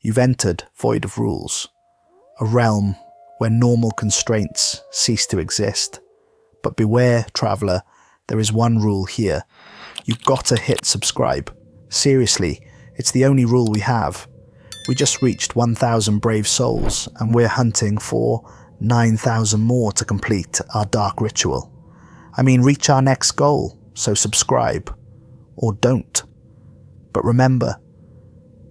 You've entered void of rules, a realm where normal constraints cease to exist. But beware, traveller, there is one rule here. You've got to hit subscribe. Seriously, it's the only rule we have. We just reached 1,000 brave souls, and we're hunting for 9,000 more to complete our dark ritual. I mean, reach our next goal, so subscribe. Or don't. But remember,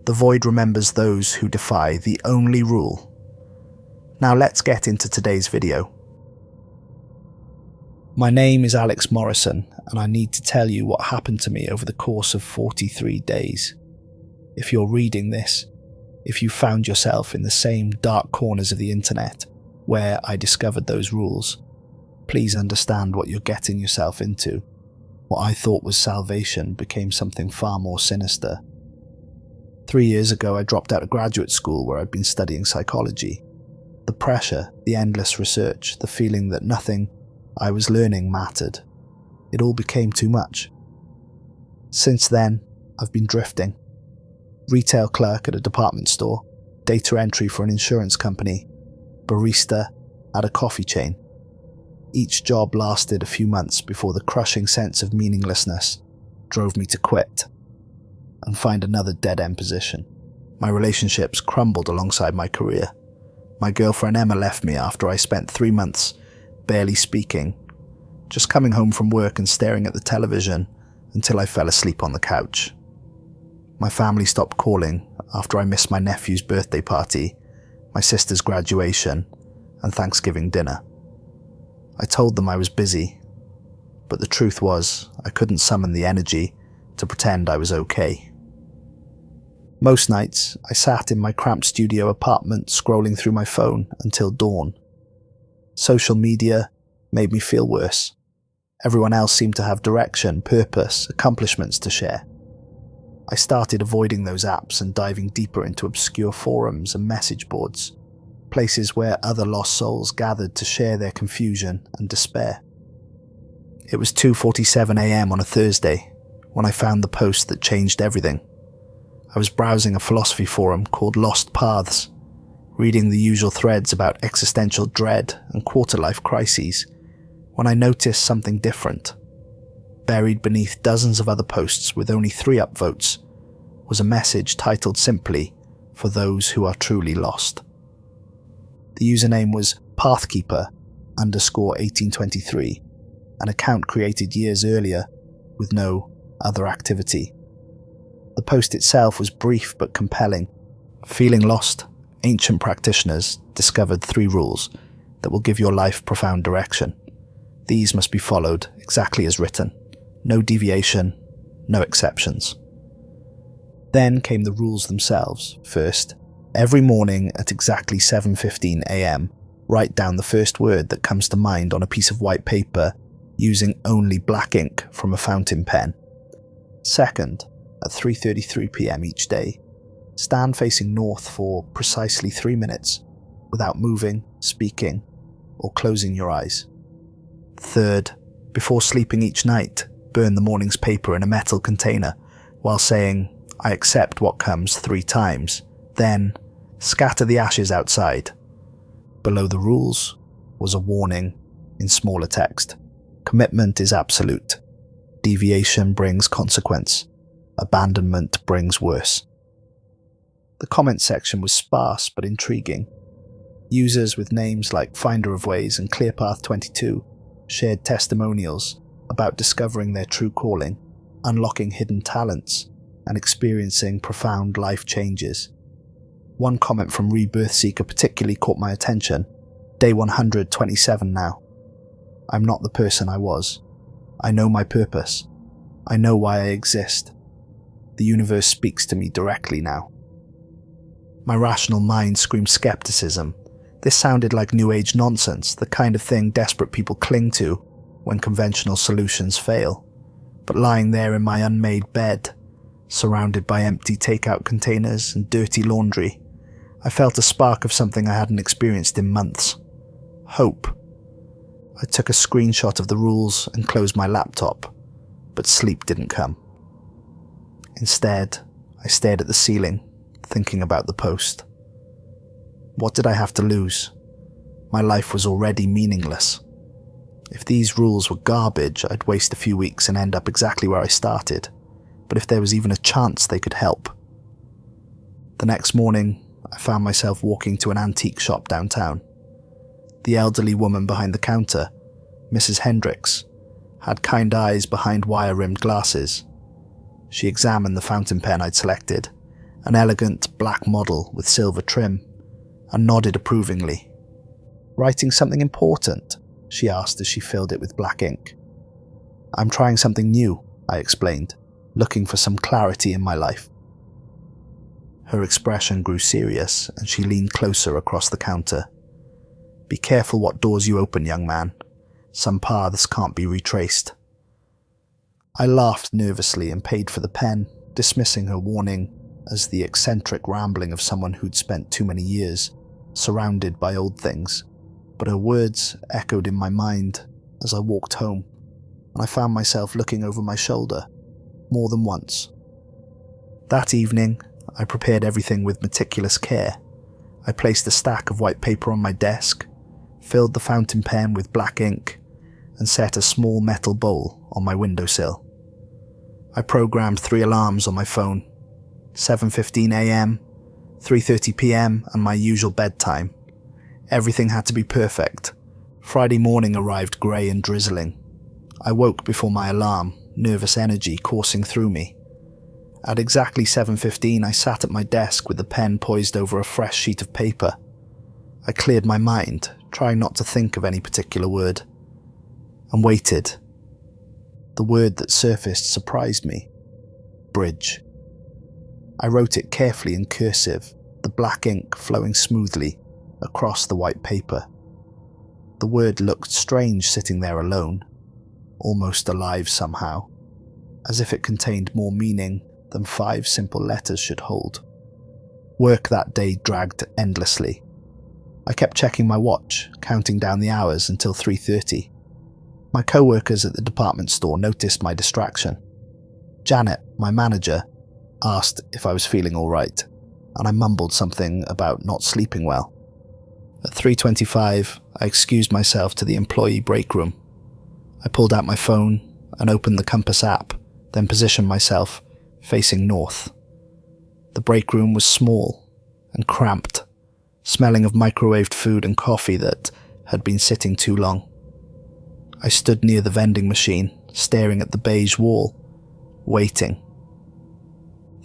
the void remembers those who defy the only rule. Now let's get into today's video. My name is Alex Morrison, and I need to tell you what happened to me over the course of 43 days. If you're reading this, if you found yourself in the same dark corners of the internet where I discovered those rules, please understand what you're getting yourself into. What I thought was salvation became something far more sinister. 3 years ago, I dropped out of graduate school where I'd been studying psychology. The pressure, the endless research, the feeling that nothing I was learning mattered. It all became too much. Since then, I've been drifting. Retail clerk at a department store, data entry for an insurance company, barista at a coffee chain. Each job lasted a few months before the crushing sense of meaninglessness drove me to quit and find another dead-end position. My relationships crumbled alongside my career. My girlfriend Emma left me after I spent 3 months barely speaking, just coming home from work and staring at the television until I fell asleep on the couch. My family stopped calling after I missed my nephew's birthday party, my sister's graduation, and Thanksgiving dinner. I told them I was busy, but the truth was I couldn't summon the energy to pretend I was okay. Most nights, I sat in my cramped studio apartment scrolling through my phone until dawn. Social media made me feel worse. Everyone else seemed to have direction, purpose, accomplishments to share. I started avoiding those apps and diving deeper into obscure forums and message boards, places where other lost souls gathered to share their confusion and despair. It was 2:47 a.m. on a Thursday when I found the post that changed everything. I was browsing a philosophy forum called Lost Paths, reading the usual threads about existential dread and quarter-life crises, when I noticed something different. Buried beneath dozens of other posts with only 3 upvotes was a message titled simply, "For those who are truly lost." The username was Pathkeeper_1823, an account created years earlier with no other activity. The post itself was brief but compelling. Feeling lost? Ancient practitioners discovered 3 rules that will give your life profound direction. These must be followed exactly as written. No deviation, no exceptions. Then came the rules themselves. First, every morning at exactly 7:15 a.m, write down the first word that comes to mind on a piece of white paper using only black ink from a fountain pen. Second, at 3:33 p.m. each day, stand facing north for precisely 3 minutes without moving, speaking, or closing your eyes. Third, before sleeping each night, burn the morning's paper in a metal container while saying, "I accept what comes" 3 times. Then, scatter the ashes outside. Below the rules was a warning in smaller text. Commitment is absolute. Deviation brings consequence. Abandonment brings worse. The comment section was sparse but intriguing. Users with names like Finder of Ways and ClearPath22 shared testimonials about discovering their true calling, unlocking hidden talents, and experiencing profound life changes. One comment from Rebirth Seeker particularly caught my attention. Day 127 now. I'm not the person I was. I know my purpose. I know why I exist. The universe speaks to me directly now. My rational mind screamed skepticism. This sounded like New Age nonsense, the kind of thing desperate people cling to when conventional solutions fail. But lying there in my unmade bed, surrounded by empty takeout containers and dirty laundry, I felt a spark of something I hadn't experienced in months. Hope. I took a screenshot of the rules and closed my laptop, but sleep didn't come. Instead, I stared at the ceiling, thinking about the post. What did I have to lose? My life was already meaningless. If these rules were garbage, I'd waste a few weeks and end up exactly where I started. But if there was even a chance they could help. The next morning, I found myself walking to an antique shop downtown. The elderly woman behind the counter, Mrs. Hendricks, had kind eyes behind wire-rimmed glasses. She examined the fountain pen I'd selected, an elegant black model with silver trim, and nodded approvingly. "Writing something important?" she asked as she filled it with black ink. "I'm trying something new," I explained, looking for some clarity in my life. Her expression grew serious and she leaned closer across the counter. "Be careful what doors you open, young man. Some paths can't be retraced." I laughed nervously and paid for the pen, dismissing her warning as the eccentric rambling of someone who'd spent too many years surrounded by old things. But her words echoed in my mind as I walked home, and I found myself looking over my shoulder more than once. That evening, I prepared everything with meticulous care. I placed a stack of white paper on my desk, filled the fountain pen with black ink, and set a small metal bowl on my windowsill. I programmed 3 alarms on my phone: 7:15 a.m, 3:30 p.m, and my usual bedtime. Everything had to be perfect. Friday morning arrived grey and drizzling. I woke before my alarm, nervous energy coursing through me. At exactly 7:15, I sat at my desk with the pen poised over a fresh sheet of paper. I cleared my mind, trying not to think of any particular word, and waited. The word that surfaced surprised me: bridge. I wrote it carefully in cursive, the black ink flowing smoothly across the white paper. The word looked strange sitting there alone, almost alive somehow, as if it contained more meaning than 5 simple letters should hold. Work that day dragged endlessly. I kept checking my watch, counting down the hours until 3:30. My co-workers at the department store noticed my distraction. Janet, my manager, asked if I was feeling all right, and I mumbled something about not sleeping well. At 3:25, I excused myself to the employee break room. I pulled out my phone and opened the compass app, then positioned myself facing north. The break room was small and cramped, smelling of microwaved food and coffee that had been sitting too long. I stood near the vending machine, staring at the beige wall, waiting.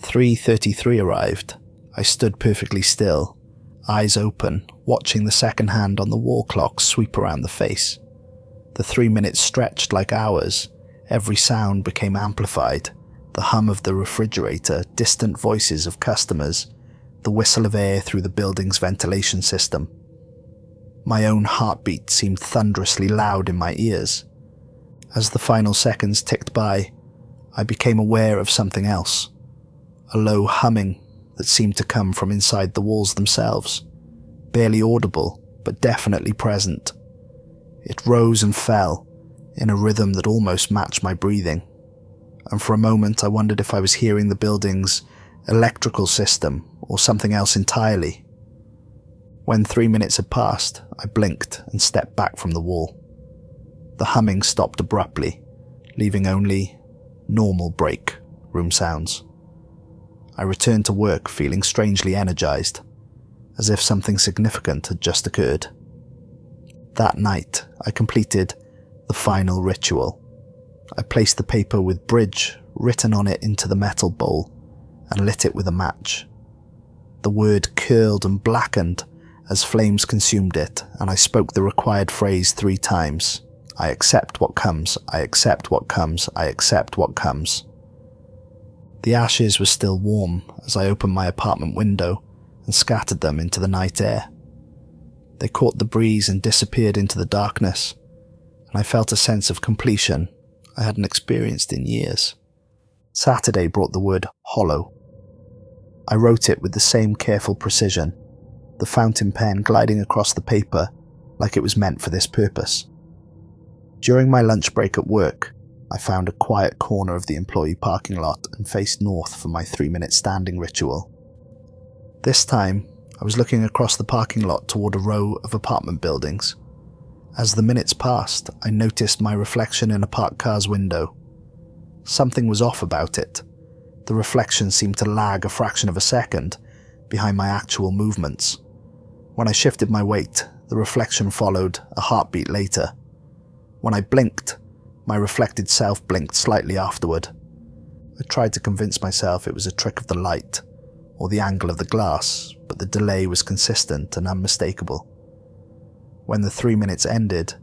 3:33 arrived. I stood perfectly still, eyes open, watching the second hand on the wall clock sweep around the face. The 3 minutes stretched like hours. Every sound became amplified. The hum of the refrigerator, distant voices of customers, the whistle of air through the building's ventilation system. My own heartbeat seemed thunderously loud in my ears. As the final seconds ticked by, I became aware of something else. A low humming that seemed to come from inside the walls themselves. Barely audible, but definitely present. It rose and fell, in a rhythm that almost matched my breathing. And for a moment I wondered if I was hearing the building's electrical system or something else entirely. When 3 minutes had passed, I blinked and stepped back from the wall. The humming stopped abruptly, leaving only normal break room sounds. I returned to work feeling strangely energized, as if something significant had just occurred. That night, I completed the final ritual. I placed the paper with bridge written on it into the metal bowl and lit it with a match. The word curled and blackened as flames consumed it, and I spoke the required phrase 3 times. I accept what comes, I accept what comes, I accept what comes. The ashes were still warm as I opened my apartment window and scattered them into the night air. They caught the breeze and disappeared into the darkness, and I felt a sense of completion I hadn't experienced in years. Saturday brought the word hollow. I wrote it with the same careful precision, the fountain pen gliding across the paper like it was meant for this purpose. During my lunch break at work, I found a quiet corner of the employee parking lot and faced north for my 3-minute standing ritual. This time, I was looking across the parking lot toward a row of apartment buildings. As the minutes passed, I noticed my reflection in a parked car's window. Something was off about it. The reflection seemed to lag a fraction of a second behind my actual movements. When I shifted my weight, the reflection followed a heartbeat later. When I blinked, my reflected self blinked slightly afterward. I tried to convince myself it was a trick of the light or the angle of the glass, but the delay was consistent and unmistakable. When the 3 minutes ended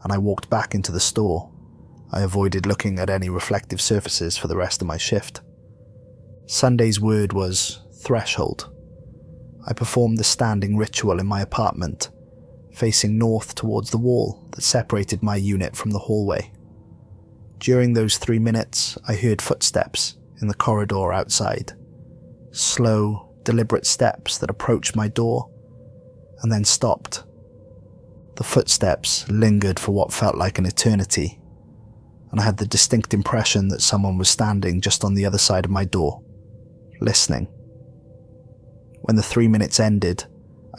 and I walked back into the store, I avoided looking at any reflective surfaces for the rest of my shift. Sunday's word was threshold. I performed the standing ritual in my apartment, facing north towards the wall that separated my unit from the hallway. During those 3 minutes, I heard footsteps in the corridor outside. Slow, deliberate steps that approached my door and then stopped. The footsteps lingered for what felt like an eternity, and I had the distinct impression that someone was standing just on the other side of my door, listening. When the 3 minutes ended,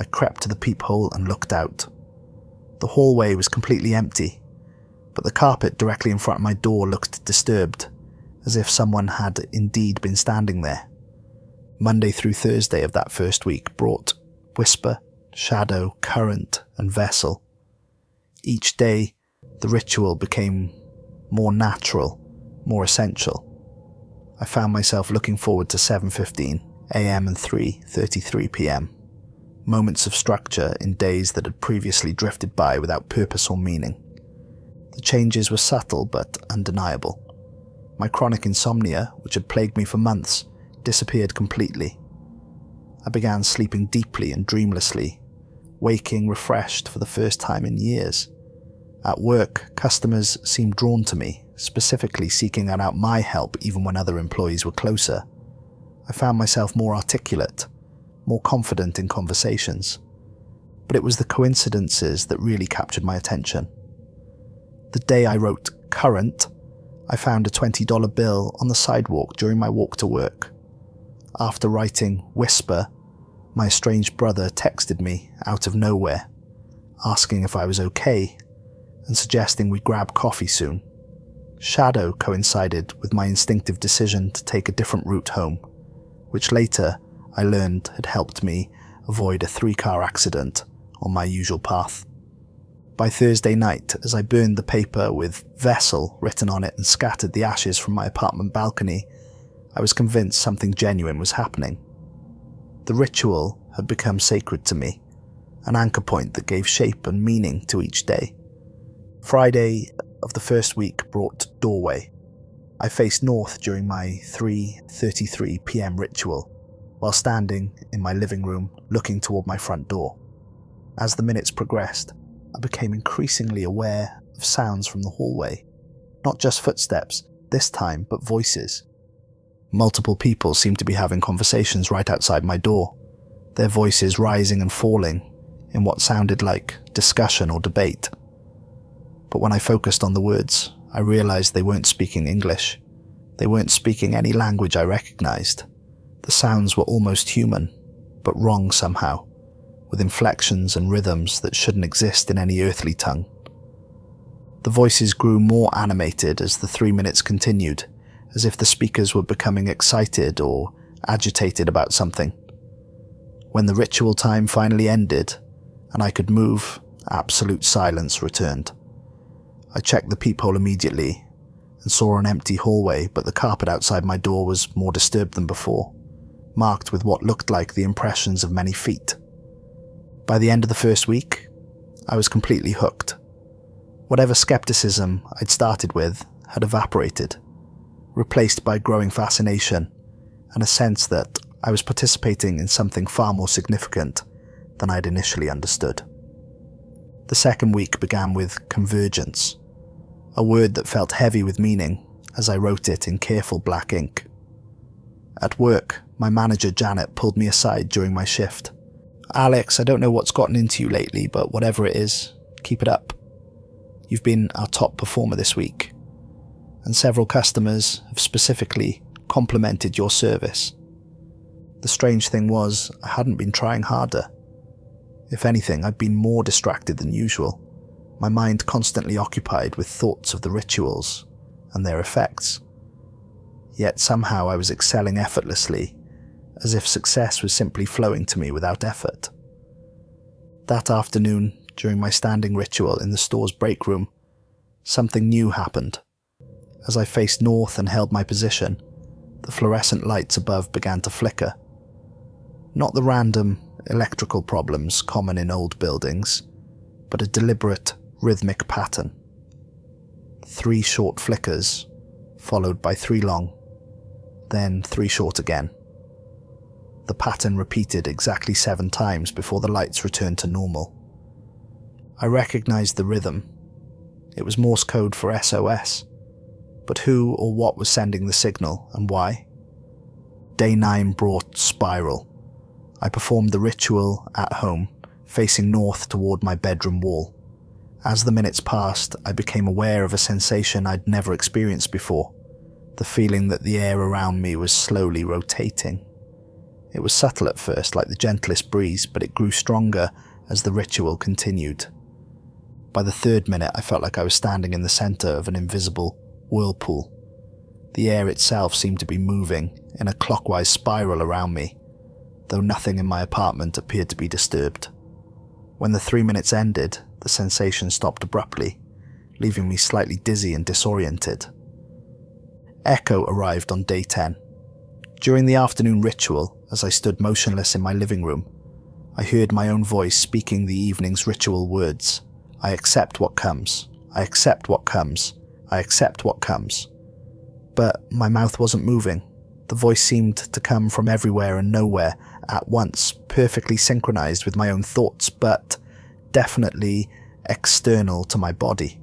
I crept to the peephole and looked out. The hallway was completely empty, but the carpet directly in front of my door looked disturbed, as if someone had indeed been standing there. Monday through Thursday of that first week brought whisper, shadow, current, and vessel. Each day, the ritual became more natural, more essential. I found myself looking forward to 7:15 a.m. and 3:33 p.m. Moments of structure in days that had previously drifted by without purpose or meaning. The changes were subtle but undeniable. My chronic insomnia, which had plagued me for months, disappeared completely. I began sleeping deeply and dreamlessly, waking refreshed for the first time in years. At work, customers seemed drawn to me, specifically seeking out my help even when other employees were closer. I found myself more articulate, more confident in conversations. But it was the coincidences that really captured my attention. The day I wrote current, I found a $20 bill on the sidewalk during my walk to work. After writing whisper, my estranged brother texted me out of nowhere, asking if I was okay and suggesting we grab coffee soon. Shadow coincided with my instinctive decision to take a different route home, which later I learned had helped me avoid a 3-car accident on my usual path. By Thursday night, as I burned the paper with vessel written on it and scattered the ashes from my apartment balcony, I was convinced something genuine was happening. The ritual had become sacred to me, an anchor point that gave shape and meaning to each day. Friday of the first week brought doorway. I faced north during my 3:33 p.m. ritual, while standing in my living room looking toward my front door. As the minutes progressed, I became increasingly aware of sounds from the hallway. Not just footsteps, this time, but voices. Multiple people seemed to be having conversations right outside my door, their voices rising and falling in what sounded like discussion or debate. But when I focused on the words, I realized they weren't speaking English. They weren't speaking any language I recognized. The sounds were almost human, but wrong somehow, with inflections and rhythms that shouldn't exist in any earthly tongue. The voices grew more animated as the 3 minutes continued, as if the speakers were becoming excited or agitated about something. When the ritual time finally ended, and I could move, absolute silence returned. I checked the peephole immediately and saw an empty hallway, but the carpet outside my door was more disturbed than before, marked with what looked like the impressions of many feet. By the end of the first week, I was completely hooked. Whatever skepticism I'd started with had evaporated, replaced by growing fascination and a sense that I was participating in something far more significant than I'd initially understood. The second week began with convergence, a word that felt heavy with meaning as I wrote it in careful black ink. At work, my manager Janet pulled me aside during my shift. "Alex, I don't know what's gotten into you lately, but whatever it is, keep it up. You've been our top performer this week, and several customers have specifically complimented your service." The The strange thing was, I hadn't been trying harder. If anything, I'd been more distracted than usual, my mind constantly occupied with thoughts of the rituals and their effects. Yet somehow I was excelling effortlessly, as if success was simply flowing to me without effort. That afternoon, during my standing ritual in the store's break room, something new happened. As I faced north and held my position, the fluorescent lights above began to flicker. Not the random electrical problems common in old buildings, but a deliberate, rhythmic pattern. 3 short flickers, followed by 3 long, then 3 short again. The pattern repeated exactly 7 times before the lights returned to normal. I recognized the rhythm. It was Morse code for SOS, but who or what was sending the signal and why? Day 9 brought Spiral. I performed the ritual at home, facing north toward my bedroom wall. As the minutes passed, I became aware of a sensation I'd never experienced before, the feeling that the air around me was slowly rotating. It was subtle at first, like the gentlest breeze, but it grew stronger as the ritual continued. By the 3rd minute, I felt like I was standing in the center of an invisible whirlpool. The air itself seemed to be moving in a clockwise spiral around me, though nothing in my apartment appeared to be disturbed. When the 3 minutes ended, the sensation stopped abruptly, leaving me slightly dizzy and disoriented. Echo arrived on day 10. During the afternoon ritual, as I stood motionless in my living room, I heard my own voice speaking the evening's ritual words. I accept what comes. I accept what comes. I accept what comes. But my mouth wasn't moving. The voice seemed to come from everywhere and nowhere at once, perfectly synchronized with my own thoughts, but definitely external to my body.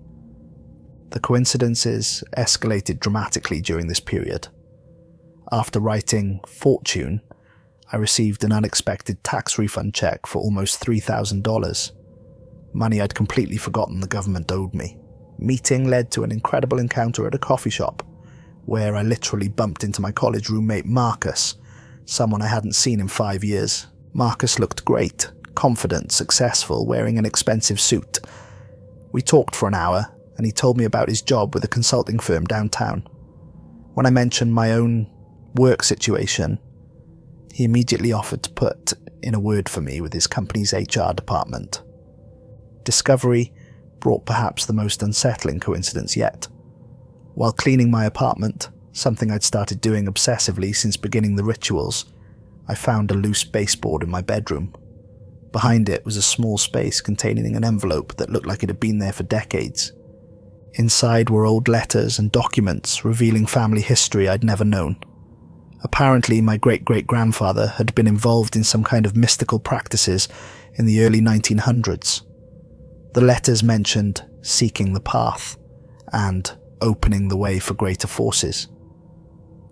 The coincidences escalated dramatically during this period. After writing Fortune, I received an unexpected tax refund check for almost $3,000. Money I'd completely forgotten the government owed me. Meeting led to an incredible encounter at a coffee shop, where I literally bumped into my college roommate Marcus, someone I hadn't seen in 5 years. Marcus looked great, confident, successful, wearing an expensive suit. We talked for an hour, and he told me about his job with a consulting firm downtown. When I mentioned my own work situation, he immediately offered to put in a word for me with his company's HR department. Discovery brought perhaps the most unsettling coincidence yet. While cleaning my apartment, something I'd started doing obsessively since beginning the rituals, I found a loose baseboard in my bedroom. Behind it was a small space containing an envelope that looked like it had been there for decades. Inside were old letters and documents revealing family history I'd never known. Apparently, my great-great-grandfather had been involved in some kind of mystical practices in the early 1900s. The letters mentioned seeking the path and opening the way for greater forces.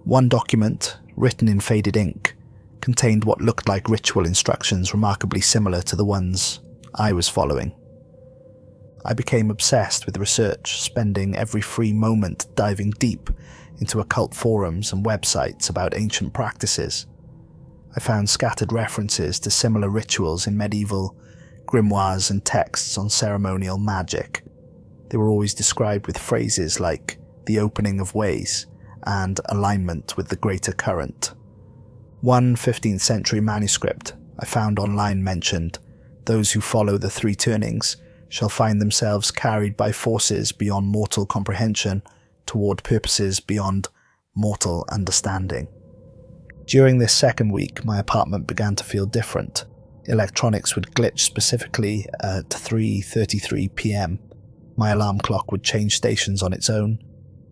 One document, written in faded ink, contained what looked like ritual instructions remarkably similar to the ones I was following. I became obsessed with research, spending every free moment diving deep into occult forums and websites about ancient practices. I found scattered references to similar rituals in medieval grimoires and texts on ceremonial magic. They were always described with phrases like the opening of ways and alignment with the greater current. One 15th century manuscript I found online mentioned, "Those who follow the 3 turnings shall find themselves carried by forces beyond mortal comprehension toward purposes beyond mortal understanding." During this second week, my apartment began to feel different. Electronics would glitch, specifically at 3:33 p.m. My alarm clock would change stations on its own.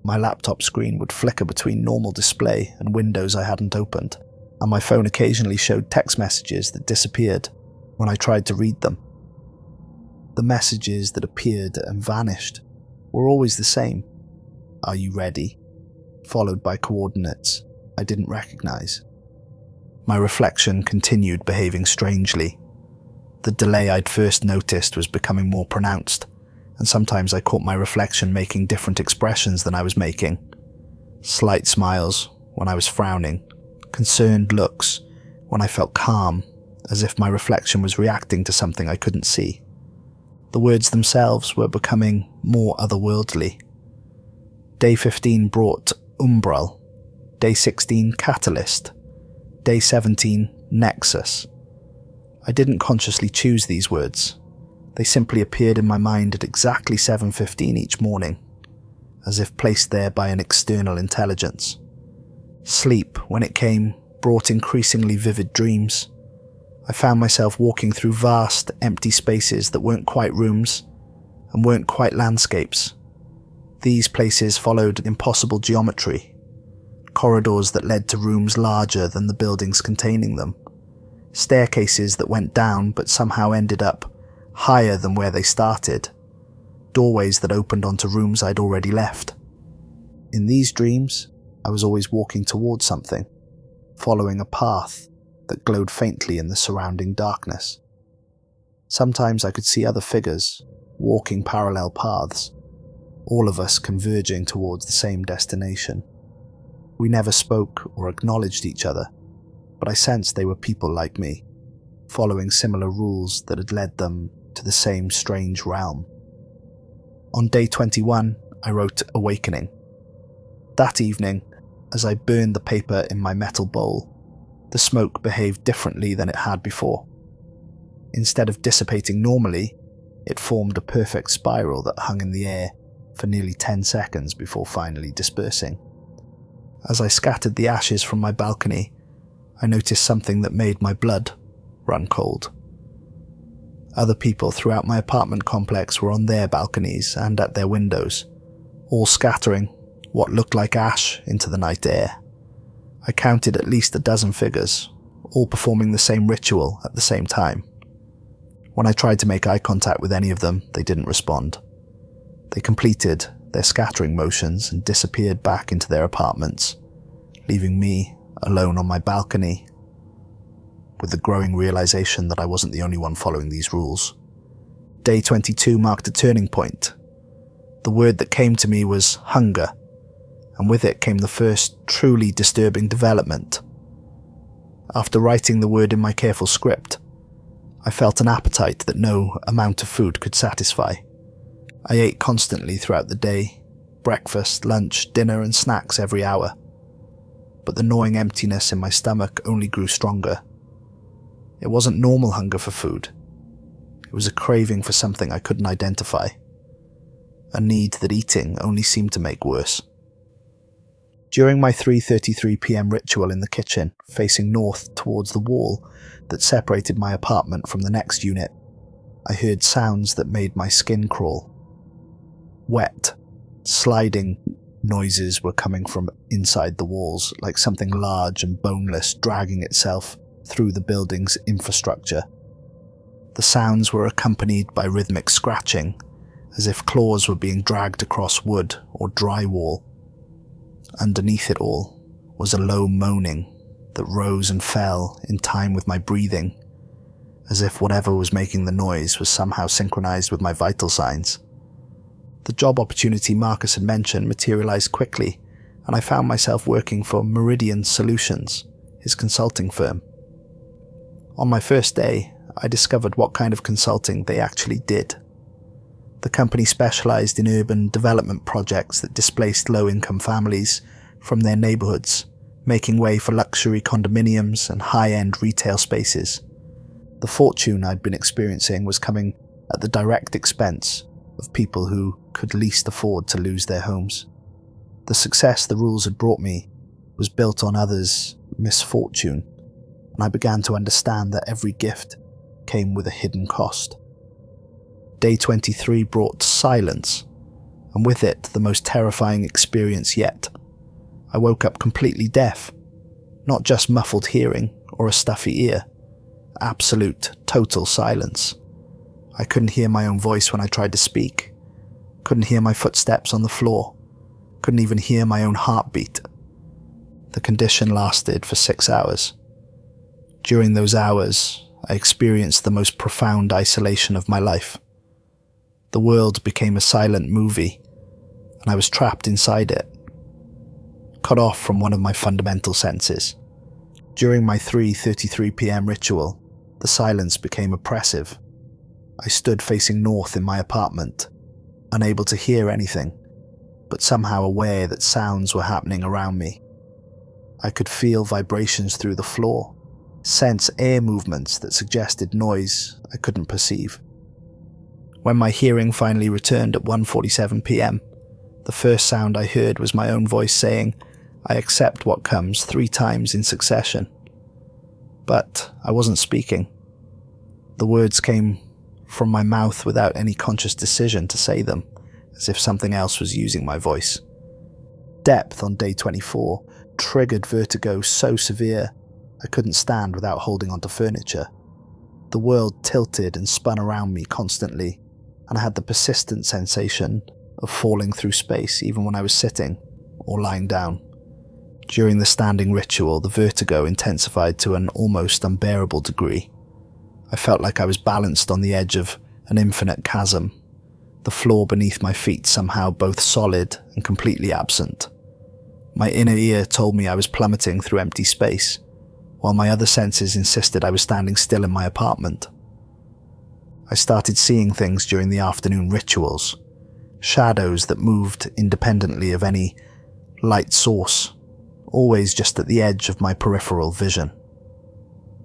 My laptop screen would flicker between normal display and windows I hadn't opened, and my phone occasionally showed text messages that disappeared when I tried to read them. The messages that appeared and vanished were always the same. "Are you ready?" followed by coordinates I didn't recognize. My reflection continued behaving strangely. The delay I'd first noticed was becoming more pronounced, and sometimes I caught my reflection making different expressions than I was making. Slight smiles when I was frowning, concerned looks when I felt calm, as if my reflection was reacting to something I couldn't see. The words themselves were becoming more otherworldly. Day 15 brought umbral, Day 16 catalyst, Day 17 nexus. I didn't consciously choose these words. They simply appeared in my mind at exactly 7:15 each morning, as if placed there by an external intelligence. Sleep, when it came, brought increasingly vivid dreams. I found myself walking through vast, empty spaces that weren't quite rooms and weren't quite landscapes. These places followed impossible geometry, corridors that led to rooms larger than the buildings containing them, staircases that went down but somehow ended up higher than where they started, doorways that opened onto rooms I'd already left. In these dreams, I was always walking towards something, following a path that glowed faintly in the surrounding darkness. Sometimes I could see other figures, walking parallel paths, all of us converging towards the same destination. We never spoke or acknowledged each other, but I sensed they were people like me, following similar rules that had led them to the same strange realm. On day 21, I wrote Awakening. That evening, as I burned the paper in my metal bowl, the smoke behaved differently than it had before. Instead of dissipating normally, it formed a perfect spiral that hung in the air for nearly 10 seconds before finally dispersing. As I scattered the ashes from my balcony, I noticed something that made my blood run cold. Other people throughout my apartment complex were on their balconies and at their windows, all scattering what looked like ash into the night air. I counted at least a dozen figures, all performing the same ritual at the same time. When I tried to make eye contact with any of them, they didn't respond. They completed their scattering motions and disappeared back into their apartments, leaving me alone on my balcony, with the growing realization that I wasn't the only one following these rules. Day 22 marked a turning point. The word that came to me was hunger, and with it came the first truly disturbing development. After writing the word in my careful script, I felt an appetite that no amount of food could satisfy. I ate constantly throughout the day, breakfast, lunch, dinner, and snacks every hour. But the gnawing emptiness in my stomach only grew stronger. It wasn't normal hunger for food. It was a craving for something I couldn't identify. A need that eating only seemed to make worse. During my 3:33 p.m. ritual in the kitchen, facing north towards the wall that separated my apartment from the next unit, I heard sounds that made my skin crawl. Wet, sliding noises were coming from inside the walls, like something large and boneless dragging itself through the building's infrastructure. The sounds were accompanied by rhythmic scratching, as if claws were being dragged across wood or drywall. Underneath it all was a low moaning that rose and fell in time with my breathing, as if whatever was making the noise was somehow synchronized with my vital signs. The job opportunity Marcus had mentioned materialized quickly, and I found myself working for Meridian Solutions, his consulting firm. On my first day, I discovered what kind of consulting they actually did. The company specialized in urban development projects that displaced low-income families from their neighborhoods, making way for luxury condominiums and high-end retail spaces. The fortune I'd been experiencing was coming at the direct expense of people who could least afford to lose their homes. The success the rules had brought me was built on others' misfortune, and I began to understand that every gift came with a hidden cost. Day 23 brought silence, and with it the most terrifying experience yet. I woke up completely deaf, not just muffled hearing or a stuffy ear. Absolute, total silence. I couldn't hear my own voice when I tried to speak, couldn't hear my footsteps on the floor, couldn't even hear my own heartbeat. The condition lasted for 6 hours. During those hours, I experienced the most profound isolation of my life. The world became a silent movie, and I was trapped inside it, cut off from one of my fundamental senses. During my 3:33 p.m. ritual, the silence became oppressive. I stood facing north in my apartment, unable to hear anything, but somehow aware that sounds were happening around me. I could feel vibrations through the floor, sense air movements that suggested noise I couldn't perceive. When my hearing finally returned at 1:47 p.m, the first sound I heard was my own voice saying, "I accept what comes," 3 times in succession. But I wasn't speaking. The words came from my mouth without any conscious decision to say them, as if something else was using my voice. Depth on day 24 triggered vertigo so severe I couldn't stand without holding onto furniture. The world tilted and spun around me constantly, and I had the persistent sensation of falling through space even when I was sitting or lying down. During the standing ritual, the vertigo intensified to an almost unbearable degree. I felt like I was balanced on the edge of an infinite chasm, the floor beneath my feet somehow both solid and completely absent. My inner ear told me I was plummeting through empty space, while my other senses insisted I was standing still in my apartment. I started seeing things during the afternoon rituals, shadows that moved independently of any light source, always just at the edge of my peripheral vision.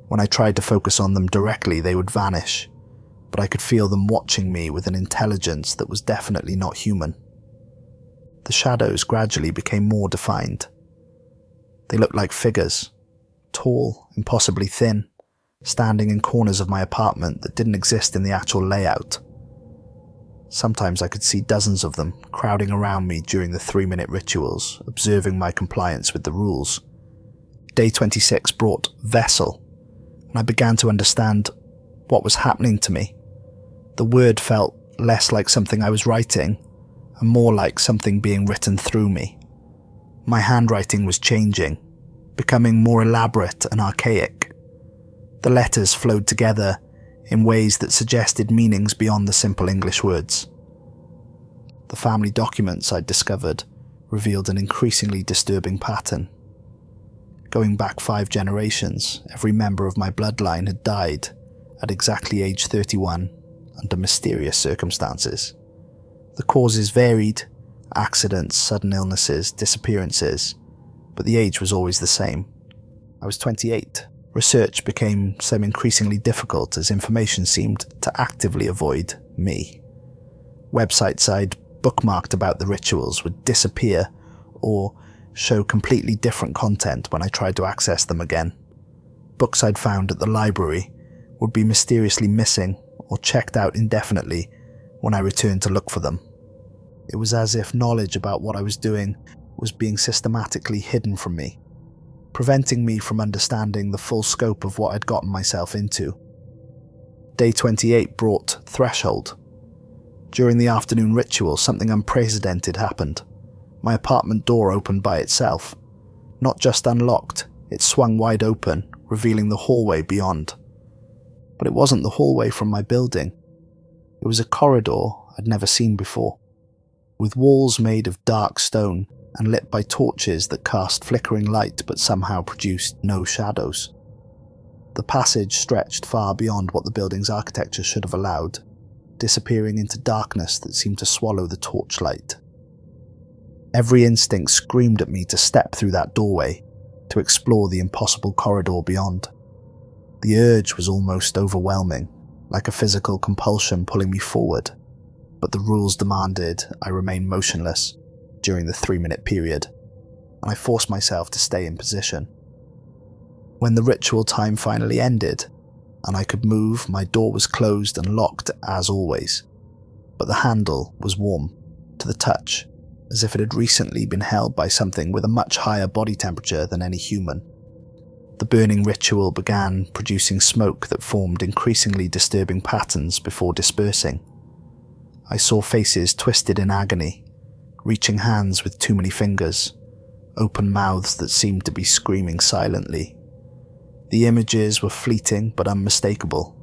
When I tried to focus on them directly, they would vanish, but I could feel them watching me with an intelligence that was definitely not human. The shadows gradually became more defined. They looked like figures, tall, impossibly thin, standing in corners of my apartment that didn't exist in the actual layout. Sometimes I could see dozens of them crowding around me during the 3-minute rituals, observing my compliance with the rules. Day 26 brought vessel, and I began to understand what was happening to me. The word felt less like something I was writing, and more like something being written through me. My handwriting was changing, becoming more elaborate and archaic. The letters flowed together in ways that suggested meanings beyond the simple English words. The family documents I'd discovered revealed an increasingly disturbing pattern. Going back 5 generations, every member of my bloodline had died at exactly age 31 under mysterious circumstances. The causes varied: accidents, sudden illnesses, disappearances, but the age was always the same. I was 28. Research became so increasingly difficult as information seemed to actively avoid me. Websites I'd bookmarked about the rituals would disappear or show completely different content when I tried to access them again. Books I'd found at the library would be mysteriously missing or checked out indefinitely when I returned to look for them. It was as if knowledge about what I was doing was being systematically hidden from me, preventing me from understanding the full scope of what I'd gotten myself into. Day 28 brought threshold. During the afternoon ritual, something unprecedented happened. My apartment door opened by itself. Not just unlocked, it swung wide open, revealing the hallway beyond. But it wasn't the hallway from my building. It was a corridor I'd never seen before, with walls made of dark stone and lit by torches that cast flickering light but somehow produced no shadows. The passage stretched far beyond what the building's architecture should have allowed, disappearing into darkness that seemed to swallow the torchlight. Every instinct screamed at me to step through that doorway, to explore the impossible corridor beyond. The urge was almost overwhelming, like a physical compulsion pulling me forward, but the rules demanded I remain motionless during the 3-minute period, and I forced myself to stay in position. When the ritual time finally ended, and I could move, my door was closed and locked as always, but the handle was warm to the touch, as if it had recently been held by something with a much higher body temperature than any human. The burning ritual began producing smoke that formed increasingly disturbing patterns before dispersing. I saw faces twisted in agony, reaching hands with too many fingers, open mouths that seemed to be screaming silently. The images were fleeting but unmistakable,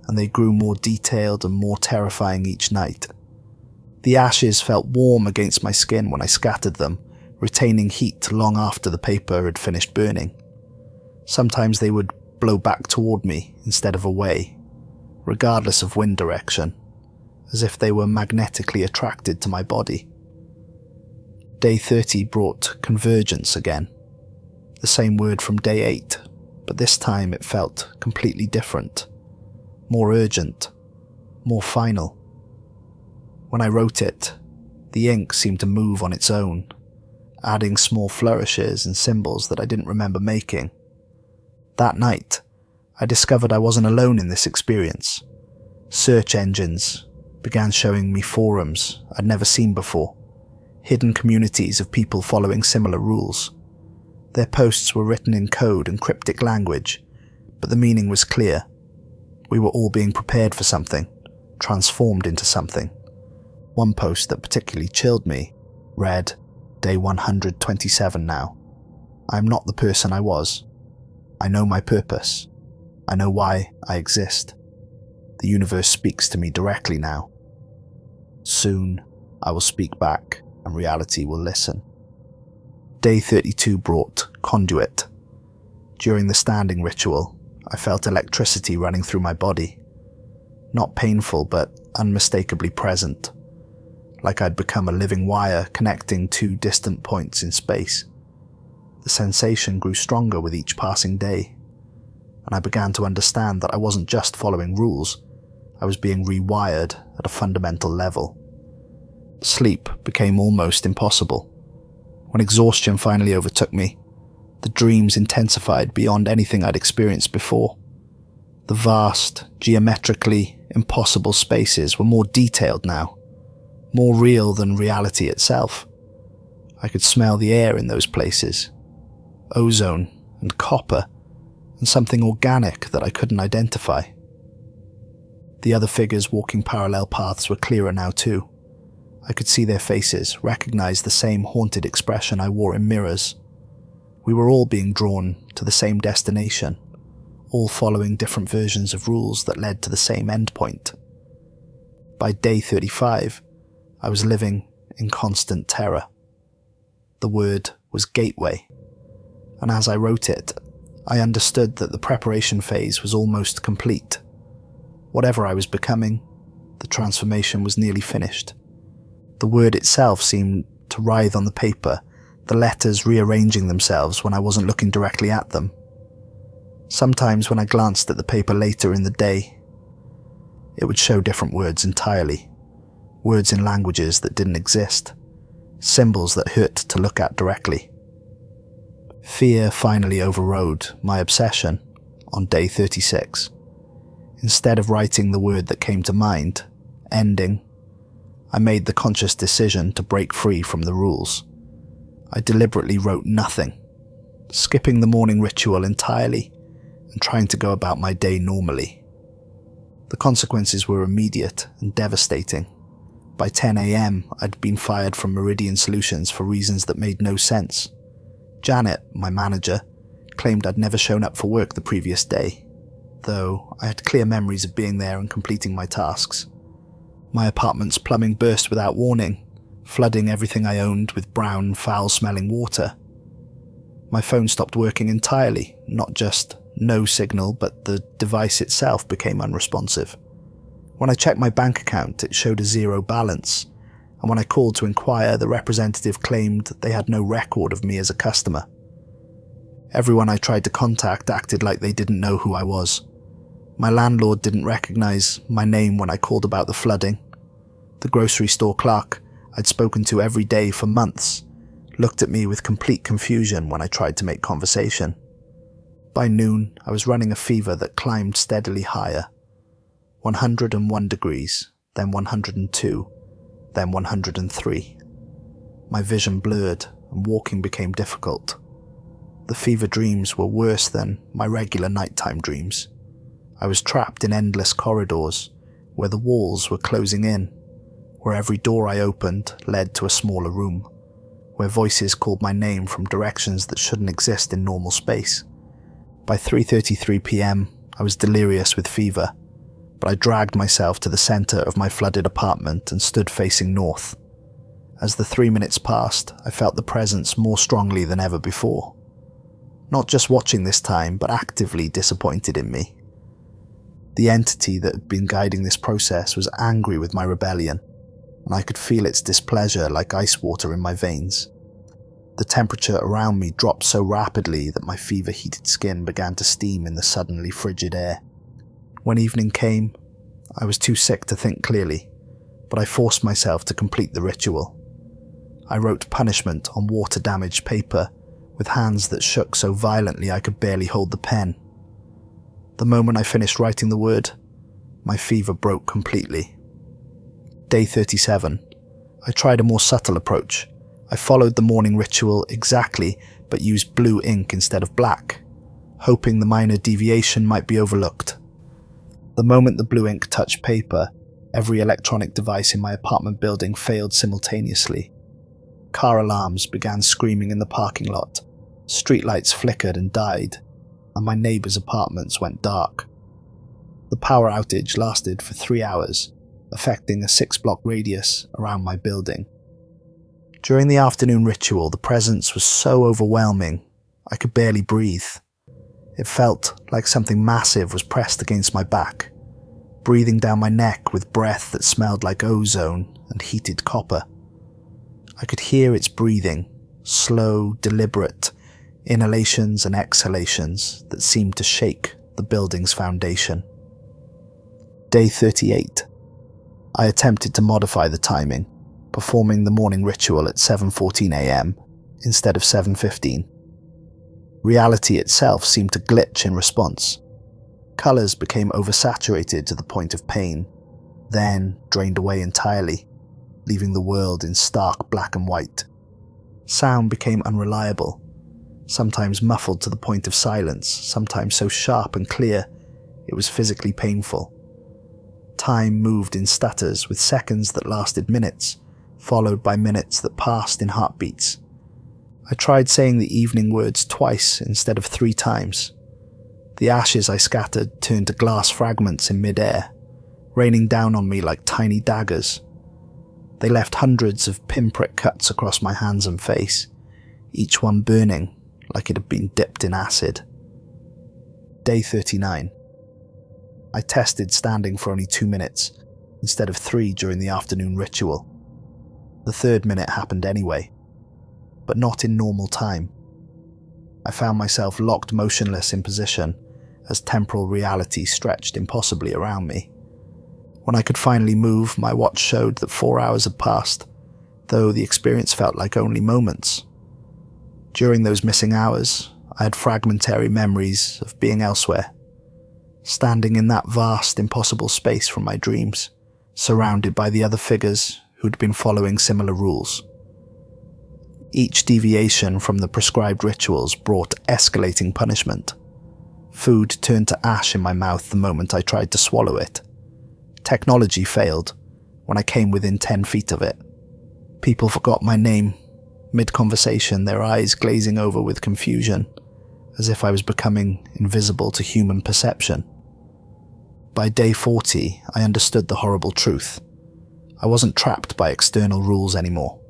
and they grew more detailed and more terrifying each night. The ashes felt warm against my skin when I scattered them, retaining heat long after the paper had finished burning. Sometimes they would blow back toward me instead of away, regardless of wind direction, as if they were magnetically attracted to my body. Day 30 brought convergence again, the same word from day 8, but this time it felt completely different, more urgent, more final. When I wrote it, the ink seemed to move on its own, adding small flourishes and symbols that I didn't remember making. That night, I discovered I wasn't alone in this experience. Search engines began showing me forums I'd never seen before, hidden communities of people following similar rules. Their posts were written in code and cryptic language, but the meaning was clear. We were all being prepared for something, transformed into something. One post that particularly chilled me read, "Day 127 now. I am not the person I was. I know my purpose. I know why I exist. The universe speaks to me directly now. Soon, I will speak back and reality will listen." Day 32 brought conduit. During the standing ritual, I felt electricity running through my body. Not painful, but unmistakably present, like I'd become a living wire connecting two distant points in space. The sensation grew stronger with each passing day, and I began to understand that I wasn't just following rules, I was being rewired at a fundamental level. Sleep became almost impossible. When exhaustion finally overtook me, the dreams intensified beyond anything I'd experienced before. The vast, geometrically impossible spaces were more detailed now, more real than reality itself. I could smell the air in those places, ozone and copper, and something organic that I couldn't identify. The other figures walking parallel paths were clearer now too. I could see their faces, recognize the same haunted expression I wore in mirrors. We were all being drawn to the same destination, all following different versions of rules that led to the same endpoint. By day 35, I was living in constant terror. The word was gateway, and as I wrote it, I understood that the preparation phase was almost complete. Whatever I was becoming, the transformation was nearly finished. The word itself seemed to writhe on the paper, the letters rearranging themselves when I wasn't looking directly at them. Sometimes when I glanced at the paper later in the day, it would show different words entirely. Words in languages that didn't exist. Symbols that hurt to look at directly. Fear finally overrode my obsession on day 36. Instead of writing the word that came to mind, ending, I made the conscious decision to break free from the rules. I deliberately wrote nothing, skipping the morning ritual entirely and trying to go about my day normally. The consequences were immediate and devastating. By 10 a.m, I'd been fired from Meridian Solutions for reasons that made no sense. Janet, my manager, claimed I'd never shown up for work the previous day, though I had clear memories of being there and completing my tasks. My apartment's plumbing burst without warning, flooding everything I owned with brown, foul-smelling water. My phone stopped working entirely, not just no signal, but the device itself became unresponsive. When I checked my bank account, it showed a zero balance, and when I called to inquire, the representative claimed they had no record of me as a customer. Everyone I tried to contact acted like they didn't know who I was. My landlord didn't recognize my name when I called about the flooding. The grocery store clerk I'd spoken to every day for months looked at me with complete confusion when I tried to make conversation. By noon, I was running a fever that climbed steadily higher. 101 degrees, then 102, then 103. My vision blurred and walking became difficult. The fever dreams were worse than my regular nighttime dreams. I was trapped in endless corridors where the walls were closing in, where every door I opened led to a smaller room, where voices called my name from directions that shouldn't exist in normal space. By 3:33 p.m, I was delirious with fever, but I dragged myself to the center of my flooded apartment and stood facing north. As the 3 minutes passed, I felt the presence more strongly than ever before. Not just watching this time, but actively disappointed in me. The entity that had been guiding this process was angry with my rebellion, and I could feel its displeasure like ice water in my veins. The temperature around me dropped so rapidly that my fever-heated skin began to steam in the suddenly frigid air. When evening came, I was too sick to think clearly, but I forced myself to complete the ritual. I wrote punishment on water-damaged paper with hands that shook so violently I could barely hold the pen. The moment I finished writing the word, my fever broke completely. Day 37. I tried a more subtle approach. I followed the morning ritual exactly, but used blue ink instead of black, hoping the minor deviation might be overlooked. The moment the blue ink touched paper, every electronic device in my apartment building failed simultaneously. Car alarms began screaming in the parking lot, streetlights flickered and died, and my neighbours' apartments went dark. The power outage lasted for 3 hours, affecting a 6-block radius around my building. During the afternoon ritual, the presence was so overwhelming, I could barely breathe. It felt like something massive was pressed against my back, breathing down my neck with breath that smelled like ozone and heated copper. I could hear its breathing, slow, deliberate, inhalations and exhalations that seemed to shake the building's foundation. Day 38. I attempted to modify the timing, performing the morning ritual at 7:14 a.m. instead of 7:15. Reality itself seemed to glitch in response. Colours became oversaturated to the point of pain, then drained away entirely, leaving the world in stark black and white. Sound became unreliable, sometimes muffled to the point of silence, sometimes so sharp and clear it was physically painful. Time moved in stutters, with seconds that lasted minutes, followed by minutes that passed in heartbeats. I tried saying the evening words twice instead of 3 times. The ashes I scattered turned to glass fragments in mid-air, raining down on me like tiny daggers. They left hundreds of pinprick cuts across my hands and face, each one burning like it had been dipped in acid. Day 39. I tested standing for only 2 minutes, instead of 3 during the afternoon ritual. The 3rd minute happened anyway, but not in normal time. I found myself locked motionless in position as temporal reality stretched impossibly around me. When I could finally move, my watch showed that 4 hours had passed, though the experience felt like only moments. During those missing hours, I had fragmentary memories of being elsewhere, standing in that vast, impossible space from my dreams, surrounded by the other figures who'd been following similar rules. Each deviation from the prescribed rituals brought escalating punishment. Food turned to ash in my mouth the moment I tried to swallow it. Technology failed when I came within 10 feet of it. People forgot my name, mid-conversation, their eyes glazing over with confusion, as if I was becoming invisible to human perception. By day 40, I understood the horrible truth. I wasn't trapped by external rules anymore.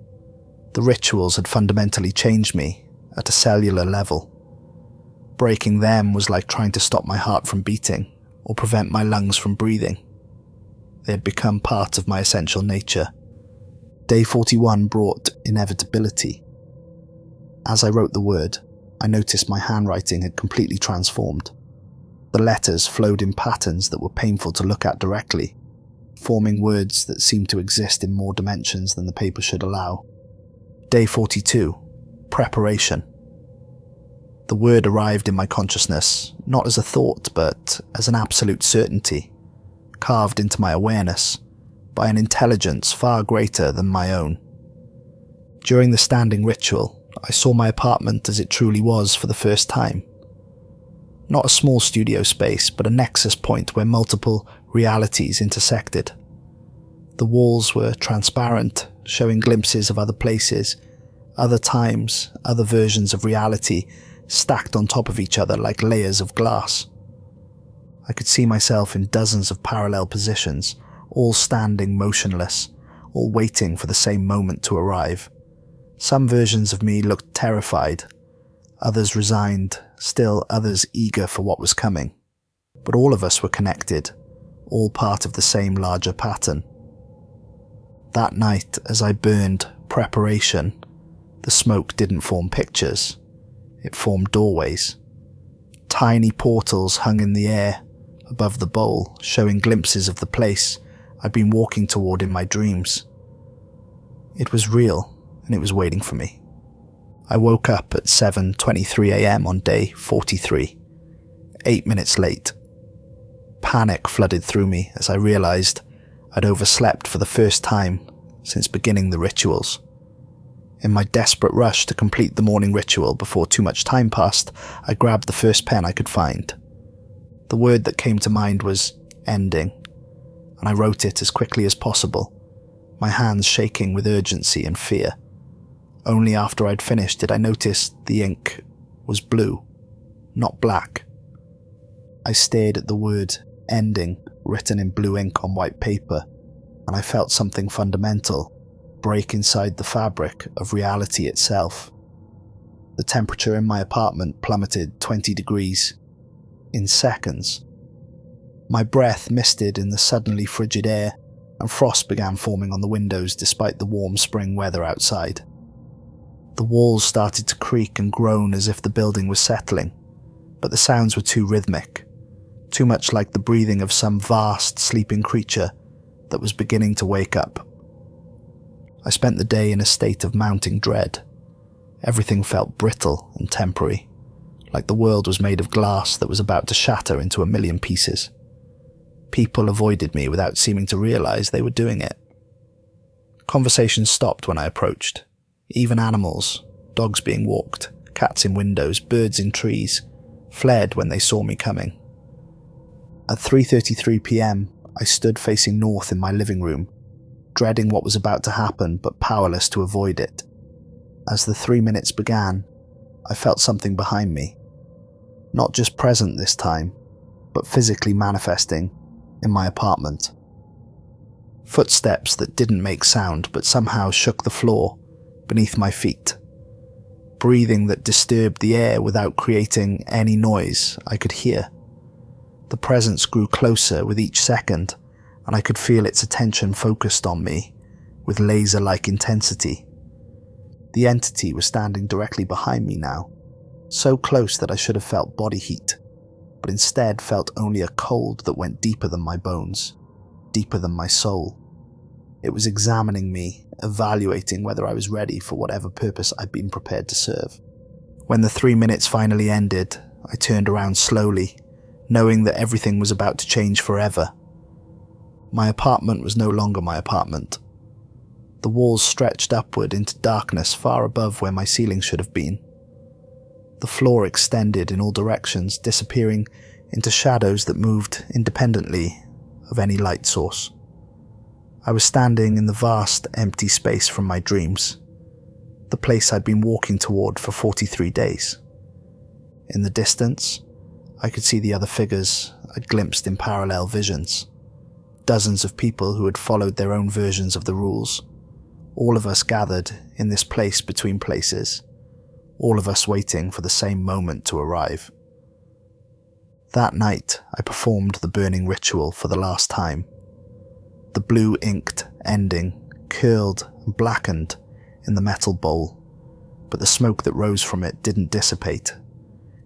The rituals had fundamentally changed me at a cellular level. Breaking them was like trying to stop my heart from beating or prevent my lungs from breathing. They had become part of my essential nature. Day 41 brought inevitability. As I wrote the word, I noticed my handwriting had completely transformed. The letters flowed in patterns that were painful to look at directly, forming words that seemed to exist in more dimensions than the paper should allow. Day 42. Preparation. The word arrived in my consciousness, not as a thought, but as an absolute certainty, carved into my awareness by an intelligence far greater than my own. During the standing ritual, I saw my apartment as it truly was for the first time. Not a small studio space, but a nexus point where multiple realities intersected. The walls were transparent, showing glimpses of other places, other times, other versions of reality, stacked on top of each other like layers of glass. I could see myself in dozens of parallel positions, all standing motionless, all waiting for the same moment to arrive. Some versions of me looked terrified, others resigned still others eager for what was coming. But all of us were connected, all part of the same larger pattern. That night, as I burned preparation, the smoke didn't form pictures, it formed doorways. Tiny portals hung in the air above the bowl, showing glimpses of the place I'd been walking toward in my dreams. It was real, and it was waiting for me. I woke up at 7:23 a.m. on day 43, 8 minutes late. Panic flooded through me as I realized I'd overslept for the first time since beginning the rituals. In my desperate rush to complete the morning ritual before too much time passed, I grabbed the first pen I could find. The word that came to mind was ending, and I wrote it as quickly as possible, my hands shaking with urgency and fear. Only after I'd finished did I notice the ink was blue, not black. I stared at the word ending written in blue ink on white paper, and I felt something fundamental break inside the fabric of reality itself. The temperature in my apartment plummeted 20 degrees in seconds. My breath misted in the suddenly frigid air, and frost began forming on the windows despite the warm spring weather outside. The walls started to creak and groan as if the building was settling, but the sounds were too rhythmic, too much like the breathing of some vast, sleeping creature that was beginning to wake up. I spent the day in a state of mounting dread. Everything felt brittle and temporary, like the world was made of glass that was about to shatter into a million pieces. People avoided me without seeming to realize they were doing it. Conversations stopped when I approached. Even animals, dogs being walked, cats in windows, birds in trees, fled when they saw me coming. At 3:33 p.m, I stood facing north in my living room, dreading what was about to happen but powerless to avoid it. As the 3 minutes began, I felt something behind me. Not just present this time, but physically manifesting in my apartment. Footsteps that didn't make sound but somehow shook the floor beneath my feet. Breathing that disturbed the air without creating any noise I could hear. The presence grew closer with each second, and I could feel its attention focused on me with laser-like intensity. The entity was standing directly behind me now, so close that I should have felt body heat, but instead felt only a cold that went deeper than my bones, deeper than my soul. It was examining me, evaluating whether I was ready for whatever purpose I'd been prepared to serve. When the 3 minutes finally ended, I turned around slowly, knowing that everything was about to change forever. My apartment was no longer my apartment. The walls stretched upward into darkness far above where my ceiling should have been. The floor extended in all directions, disappearing into shadows that moved independently of any light source. I was standing in the vast, empty space from my dreams, the place I'd been walking toward for 43 days. In the distance, I could see the other figures I'd glimpsed in parallel visions. Dozens of people who had followed their own versions of the rules. All of us gathered in this place between places. All of us waiting for the same moment to arrive. That night, I performed the burning ritual for the last time. The blue-inked ending curled and blackened in the metal bowl, but the smoke that rose from it didn't dissipate.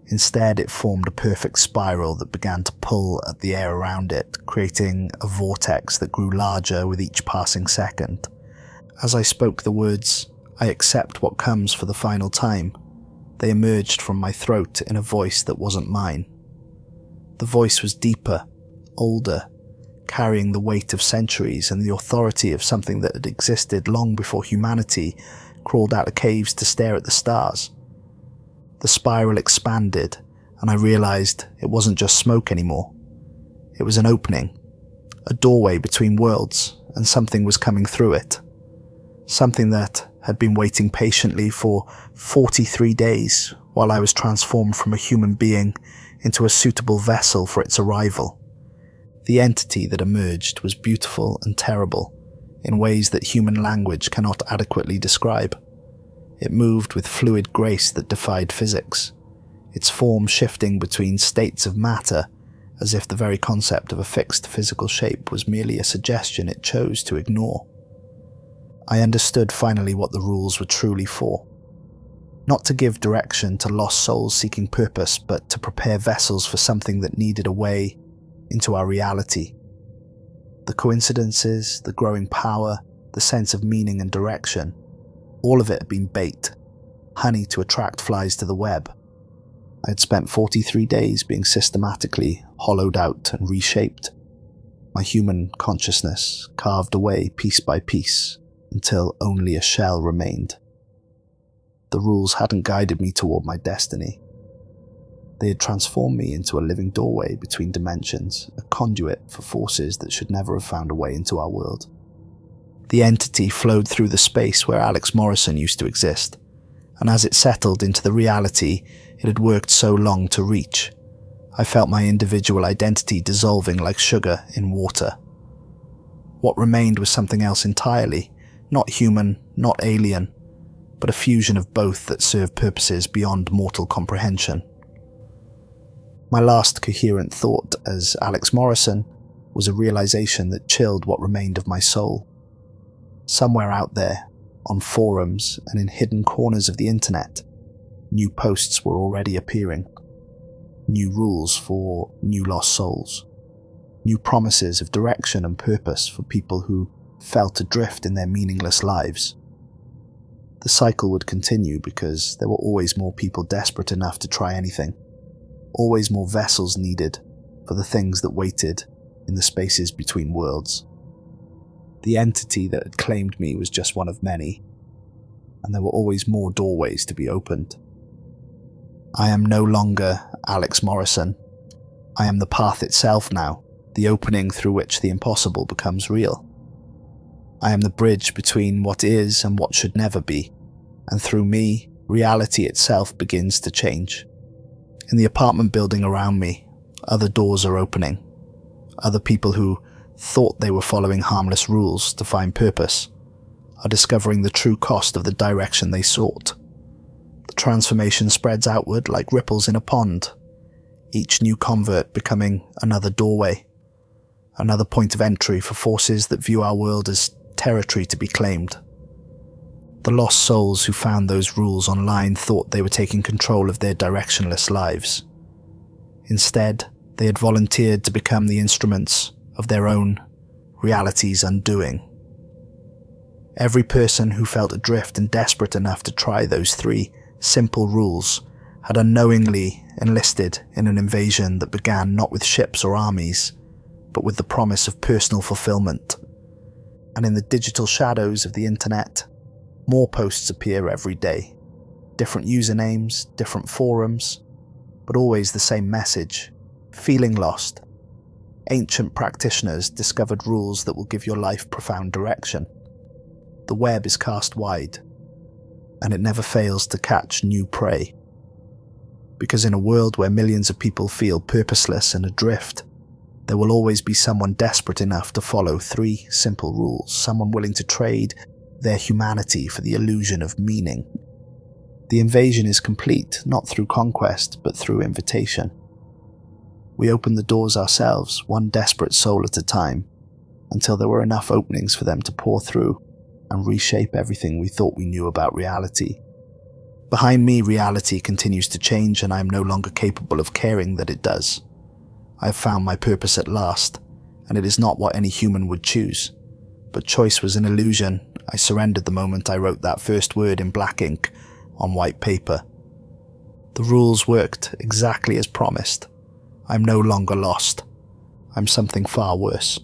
Instead, it formed a perfect spiral that began to pull at the air around it, creating a vortex that grew larger with each passing second. As I spoke the words, "I accept what comes for the final time," they emerged from my throat in a voice that wasn't mine. The voice was deeper, older, carrying the weight of centuries and the authority of something that had existed long before humanity crawled out of caves to stare at the stars. The spiral expanded, and I realized it wasn't just smoke anymore. It was an opening, a doorway between worlds, and something was coming through it. Something that had been waiting patiently for 43 days while I was transformed from a human being into a suitable vessel for its arrival. The entity that emerged was beautiful and terrible in ways that human language cannot adequately describe. It moved with fluid grace that defied physics. its form shifting between states of matter as if the very concept of a fixed physical shape was merely a suggestion it chose to ignore. I understood finally what the rules were truly for. Not to give direction to lost souls seeking purpose, but to prepare vessels for something that needed a way into our reality. The coincidences, the growing power, the sense of meaning and direction, all of it had been bait, honey to attract flies to the web. I had spent 43 days being systematically hollowed out and reshaped, my human consciousness carved away piece by piece until only a shell remained. The rules hadn't guided me toward my destiny. They had transformed me into a living doorway between dimensions, a conduit for forces that should never have found a way into our world. The entity flowed through the space where Alex Morrison used to exist, and as it settled into the reality it had worked so long to reach, I felt my individual identity dissolving like sugar in water. What remained was something else entirely, not human, not alien, but a fusion of both that served purposes beyond mortal comprehension. My last coherent thought as Alex Morrison was a realization that chilled what remained of my soul. Somewhere out there, on forums and in hidden corners of the internet, new posts were already appearing. New rules for new lost souls. New promises of direction and purpose for people who felt adrift in their meaningless lives. The cycle would continue because there were always more people desperate enough to try anything. Always more vessels needed for the things that waited in the spaces between worlds. The entity that had claimed me was just one of many, and there were always more doorways to be opened. I am no longer Alex Morrison. I am the path itself now, the opening through which the impossible becomes real. I am the bridge between what is and what should never be, and through me, reality itself begins to change. In the apartment building around me, other doors are opening. Other people who thought they were following harmless rules to find purpose are discovering the true cost of the direction they sought. The transformation spreads outward like ripples in a pond, each new convert becoming another doorway, another point of entry for forces that view our world as territory to be claimed. The lost souls who found those rules online thought they were taking control of their directionless lives. Instead, they had volunteered to become the instruments of their own reality's undoing. Every person who felt adrift and desperate enough to try those 3 simple rules had unknowingly enlisted in an invasion that began not with ships or armies, but with the promise of personal fulfillment. And in the digital shadows of the internet, more posts appear every day. Different usernames, different forums, but always the same message. Feeling lost? Ancient practitioners discovered rules that will give your life profound direction. The web is cast wide, and it never fails to catch new prey. Because in a world where millions of people feel purposeless and adrift, there will always be someone desperate enough to follow 3 simple rules, someone willing to trade their humanity for the illusion of meaning. The invasion is complete, not through conquest, but through invitation. We opened the doors ourselves, one desperate soul at a time, until there were enough openings for them to pour through and reshape everything we thought we knew about reality. Behind me, reality continues to change, and I am no longer capable of caring that it does. I have found my purpose at last, and it is not what any human would choose. But choice was an illusion. I surrendered the moment I wrote that first word in black ink on white paper. The rules worked exactly as promised. I'm no longer lost. I'm something far worse.